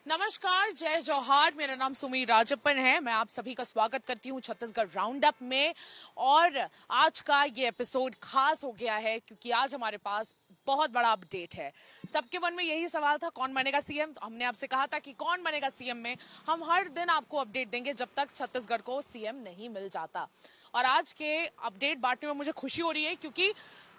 नमस्कार, जय जौहार। मेरा नाम सुमी राजप्पन है। मैं आप सभी का स्वागत करती हूँ छत्तीसगढ़ राउंड अप में। और आज का ये एपिसोड खास हो गया है क्योंकि आज हमारे पास बहुत बड़ा अपडेट है। सबके मन में यही सवाल था, कौन बनेगा सीएम। तो हमने आपसे कहा था कि कौन बनेगा सीएम में हम हर दिन आपको अपडेट देंगे जब तक छत्तीसगढ़ को सीएम नहीं मिल जाता। और आज के अपडेट बांटने में मुझे खुशी हो रही है क्योंकि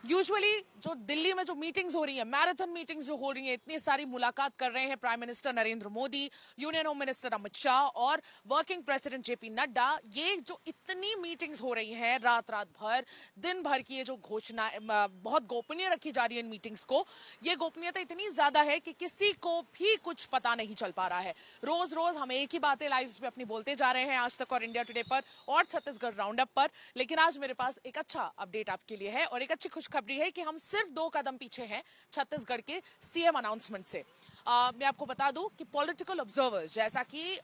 यूजुअली जो दिल्ली में जो मीटिंग्स हो रही है, मैराथन मीटिंग्स जो हो रही है, इतनी सारी मुलाकात कर रहे हैं prime minister Narendra Modi, union home minister Amit Shah और वर्किंग प्रेसिडेंट जेपी नड्डा। ये जो इतनी मीटिंग्स हो रही हैं रात रात भर, दिन भर की ये जो घोषणा बहुत गोपनीय रखी जा रही है इन मीटिंग्स को, ये गोपनीयता इतनी ज्यादा है कि किसी को भी कुछ पता नहीं चल पा रहा है। रोज रोज हम एक ही बातें लाइव पे अपनी बोलते जा रहे हैं, आज तक और इंडिया टुडे पर और छत्तीसगढ़ राउंड अप पर। लेकिन आज मेरे पास एक अच्छा अपडेट आपके लिए है और एक अच्छी खुशखबरी है कि हम सिर्फ 2 कदम पीछे हैं छत्तीसगढ़ के सीएम अनाउंसमेंट से। मैं आपको बता दूं कि पॉलिटिकल ऑब्जर्वर्स, जैसा कि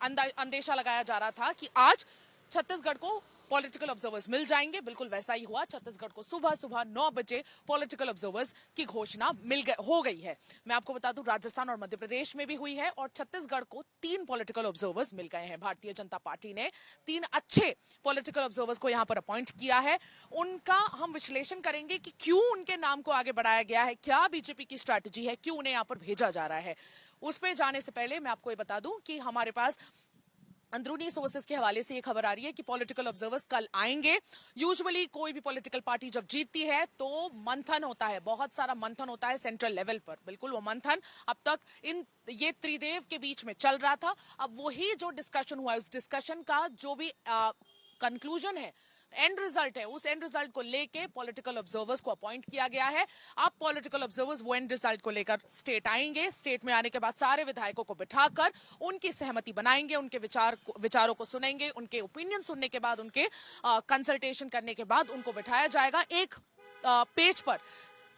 अंदेशा लगाया जा रहा था कि आज छत्तीसगढ़ को पॉलिटिकल ऑब्जर्वर्स मिल जाएंगे, बिल्कुल वैसा ही हुआ। छत्तीसगढ़ को सुबह सुबह 9 बजे पॉलिटिकल ऑब्जर्वर्स की घोषणा हो गई है। मैं आपको बता दूं राजस्थान और मध्य प्रदेश में भी हुई है और छत्तीसगढ़ को 3 पॉलिटिकल ऑब्जर्वर्स मिल गए हैं। भारतीय जनता पार्टी ने 3 अच्छे पॉलिटिकल ऑब्जर्वर्स को यहां पर अपॉइंट किया है। उनका हम विश्लेषण करेंगे कि क्यों उनके नाम को आगे बढ़ाया गया है, क्या बीजेपी की स्ट्रैटेजी है, क्यों उन्हें यहां पर भेजा जा रहा है। उस पर जाने से पहले मैं आपको ये बता दूं कि हमारे पास अंदरूनी सोर्सेज के हवाले से ये खबर आ रही है कि पॉलिटिकल ऑब्जर्वर्स कल आएंगे। यूजुअली कोई भी पॉलिटिकल पार्टी जब जीतती है तो मंथन होता है, बहुत सारा मंथन होता है सेंट्रल लेवल पर। बिल्कुल वो मंथन अब तक ये त्रिदेव के बीच में चल रहा था। अब वही जो डिस्कशन हुआ है, उस डिस्कशन का जो भी कंक्लूजन है, एंड रिजल्ट है, उस एंड रिजल्ट को लेके पॉलिटिकल ऑब्जर्वर्स को अपॉइंट किया गया है। अब पॉलिटिकल ऑब्जर्वर्स वो एंड रिजल्ट को लेकर स्टेट आएंगे। स्टेट में आने के बाद सारे विधायकों को बिठाकर उनकी सहमति बनाएंगे, उनके विचारों को सुनेंगे, उनके ओपिनियन सुनने के बाद, उनके कंसल्टेशन करने के बाद उनको बिठाया जाएगा एक पेज पर।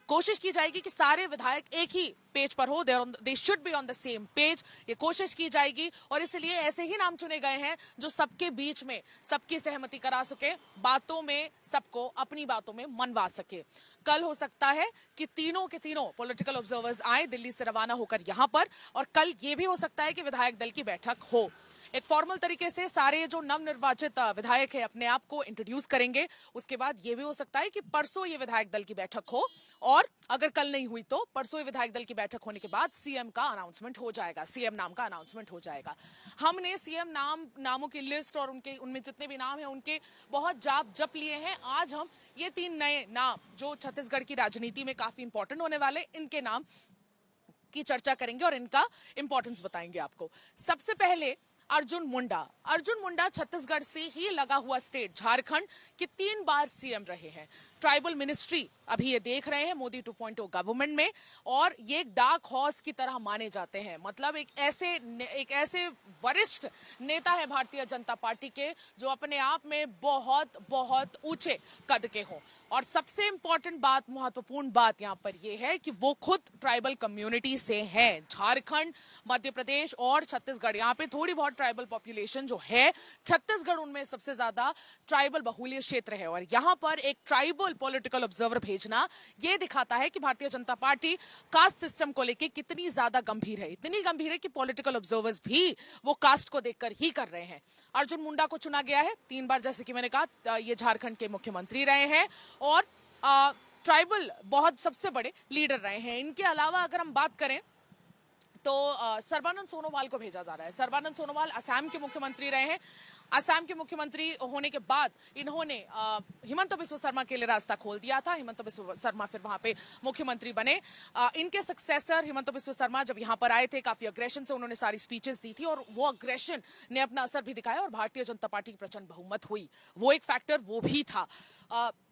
कोशिश की जाएगी कि सारे विधायक एक ही पेज पर हो, they should be on the same page. ये कोशिश की जाएगी और इसलिए ऐसे ही नाम चुने गए हैं जो सबके बीच में सबकी सहमति करा सके, बातों में सबको अपनी बातों में मनवा सके। कल हो सकता है कि तीनों के तीनों पॉलिटिकल ऑब्जर्वर्स आए दिल्ली से रवाना होकर यहां पर, और कल ये भी हो सकता है कि विधायक दल की बैठक हो। एक फॉर्मल तरीके से सारे जो नवनिर्वाचित विधायक है अपने आप को इंट्रोड्यूस करेंगे। उसके बाद ये भी हो सकता है कि परसों ये विधायक दल की बैठक हो, और अगर कल नहीं हुई तो परसों ये विधायक दल की बैठक होने के बाद सीएम का अनाउंसमेंट हो जाएगा, सीएम नाम का अनाउंसमेंट हो जाएगा। हमने सीएम नामों की लिस्ट और उनमें जितने भी नाम है उनके बहुत जाप जप लिए हैं। आज हम ये 3 नए नाम जो छत्तीसगढ़ की राजनीति में काफी इंपॉर्टेंट होने वाले, इनके नाम की चर्चा करेंगे और इनका इंपॉर्टेंस बताएंगे आपको। सबसे पहले अर्जुन मुंडा छत्तीसगढ़ से ही लगा हुआ स्टेट झारखंड के 3 बार सीएम रहे हैं। ट्राइबल मिनिस्ट्री अभी ये देख रहे हैं मोदी 2.0 गवर्नमेंट में, और ये डार्क हॉर्स की तरह माने जाते हैं। मतलब एक ऐसे वरिष्ठ नेता है भारतीय जनता पार्टी के जो अपने आप में बहुत बहुत ऊंचे कद के हों। और सबसे इंपॉर्टेंट बात, महत्वपूर्ण बात यहाँ पर यह है कि वो खुद ट्राइबल कम्युनिटी से हैं। झारखंड, मध्य प्रदेश और छत्तीसगढ़, यहाँ पे थोड़ी बहुत ट्राइबल पॉपुलेशन जो है, छत्तीसगढ़ उनमें सबसे ज्यादा ट्राइबल बहुल्य क्षेत्र है। और यहाँ पर एक ट्राइबल पॉलिटिकल ऑब्जर्वर भेजना ये दिखाता है कि Bharatiya Janata party caste system को लेकर कितनी ज्यादा गंभीर है। इतनी गंभीर है कि पॉलिटिकल ऑब्जर्वर्स भी वो कास्ट को देखकर ही कर रहे हैं। अर्जुन मुंडा को चुना गया है 3 बार, जैसे कि मैंने कहा, ये झारखंड के मुख्यमंत्री रहे हैं और ट्राइबल बहुत सबसे बड़े लीडर रहे हैं। इनके अलावा अगर हम बात करें तो सर्बानंद सोनोवाल को भेजा जा रहा है। सर्बानंद सोनोवाल असम के मुख्यमंत्री रहे हैं। असम के मुख्यमंत्री होने के बाद इन्होंने हिमंत बिस्व शर्मा के लिए रास्ता खोल दिया था। हिमंत बिस्व शर्मा फिर वहां पे मुख्यमंत्री बने। इनके सक्सेसर हिमंत बिस्व शर्मा जब यहां पर आए थे, काफी अग्रेशन से उन्होंने सारी स्पीचेस दी थी और वो अग्रेशन ने अपना असर भी दिखाया और भारतीय जनता पार्टी की प्रचंड बहुमत हुई। वो एक फैक्टर वो भी था।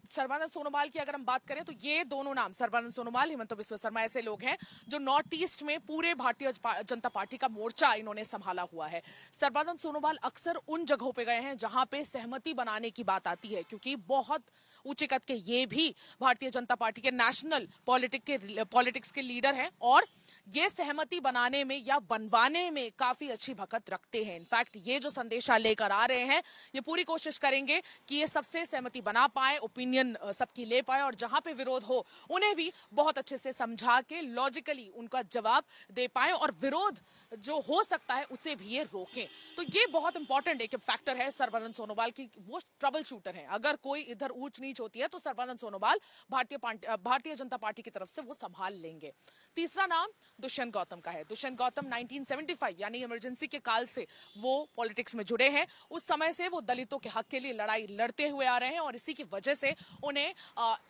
सर्बानंद सोनोवाल की अगर हम बात करें तो ये दोनों नाम, सर्बानंद सोनोवाल, हिमंत बिस्व शर्मा, ऐसे लोग हैं जो नॉर्थ ईस्ट में पूरे भारतीय जनता पार्टी का मोर्चा इन्होंने संभाला हुआ है। सर्बानंद सोनोवाल अक्सर उन जगहों पे गए हैं जहां पे सहमति बनाने की बात आती है, क्योंकि बहुत ऊंचे कद के ये भी भारतीय जनता पार्टी के नेशनल पॉलिटिक्स के लीडर हैं और ये सहमति बनाने में या बनवाने में काफी अच्छी भकत रखते हैं। इनफैक्ट ये जो संदेशा लेकर आ रहे हैं, ये पूरी कोशिश करेंगे कि ये सबसे सहमति बना पाए, ओपिनियन सबकी ले पाए, और जहां पे विरोध हो उन्हें भी बहुत अच्छे से समझा के लॉजिकली उनका जवाब दे पाए, और विरोध जो हो सकता है उसे भी ये रोकें। तो ये बहुत इंपॉर्टेंट एक फैक्टर है सर्बानंद सोनोवाल की। वो ट्रबल शूटर है, अगर कोई इधर ऊंच नीच होती है तो सर्बानंद सोनोवाल भारतीय जनता पार्टी की तरफ से वो संभाल लेंगे। तीसरा नाम दुष्यंत गौतम का है। दुष्यंत गौतम 1975 यानी इमरजेंसी के काल से वो पॉलिटिक्स में जुड़े हैं। उस समय से वो दलितों के हक के लिए लड़ाई लड़ते हुए आ रहे हैं, और इसी की वजह से उन्हें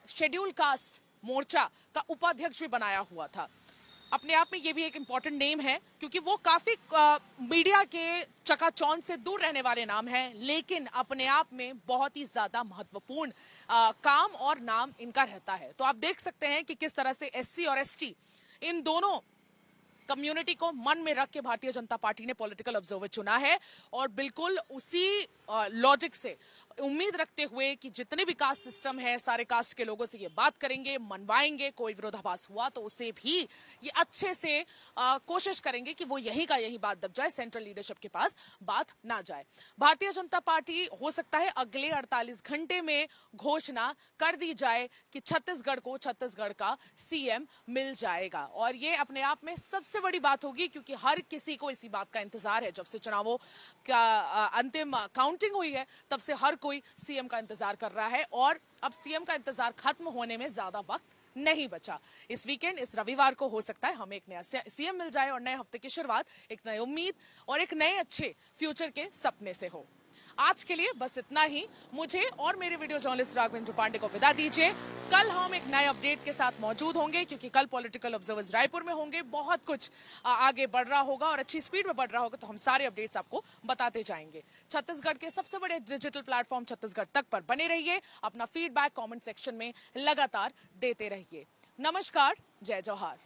शेड्यूल कास्ट मोर्चा का उपाध्यक्ष भी बनाया हुआ था। अपने आप में ये भी एक इंपॉर्टेंट नेम है, क्योंकि वो काफी मीडिया के चकाचौंध से दूर रहने वाले नाम हैं, लेकिन अपने आप में बहुत ही ज्यादा महत्वपूर्ण काम और नाम इनका रहता है। तो आप देख सकते हैं कि किस तरह से एससी और एसटी, इन दोनों कम्युनिटी को मन में रख के भारतीय जनता पार्टी ने पॉलिटिकल ऑब्जर्वर चुना है, और बिल्कुल उसी लॉजिक से उम्मीद रखते हुए कि जितने भी कास्ट सिस्टम है, सारे कास्ट के लोगों से ये बात करेंगे, मनवाएंगे, कोई विरोधाभास हुआ तो उसे भी ये अच्छे से कोशिश करेंगे कि वो यही का यही बात दब जाए, सेंट्रल लीडरशिप के पास बात ना जाए। भारतीय जनता पार्टी हो सकता है अगले 48 घंटे में घोषणा कर दी जाए कि छत्तीसगढ़ को छत्तीसगढ़ का सीएम मिल जाएगा, और ये अपने आप में सबसे बड़ी बात होगी, क्योंकि हर किसी को इसी बात का इंतजार है। जब से चुनावों का अंतिम काउंटिंग हुई है, तब से हर कोई सीएम का इंतजार कर रहा है, और अब सीएम का इंतजार खत्म होने में ज्यादा वक्त नहीं बचा। इस वीकेंड, इस रविवार को हो सकता है हमें एक नया सीएम मिल जाए, और नए हफ्ते की शुरुआत एक नई उम्मीद और एक नए अच्छे फ्यूचर के सपने से हो। आज के लिए बस इतना ही। मुझे और मेरे वीडियो जर्नलिस्ट राघवेंद्र पांडे को विदा दीजिए। कल हम एक नए अपडेट के साथ मौजूद होंगे, क्योंकि कल पॉलिटिकल ऑब्जर्वर्स रायपुर में होंगे। बहुत कुछ आगे बढ़ रहा होगा और अच्छी स्पीड में बढ़ रहा होगा, तो हम सारे अपडेट्स आपको बताते जाएंगे। छत्तीसगढ़ के सबसे बड़े डिजिटल प्लेटफॉर्म छत्तीसगढ़ तक पर बने रहिए। अपना फीडबैक कमेंट सेक्शन में लगातार देते रहिए। नमस्कार, जय जौहार।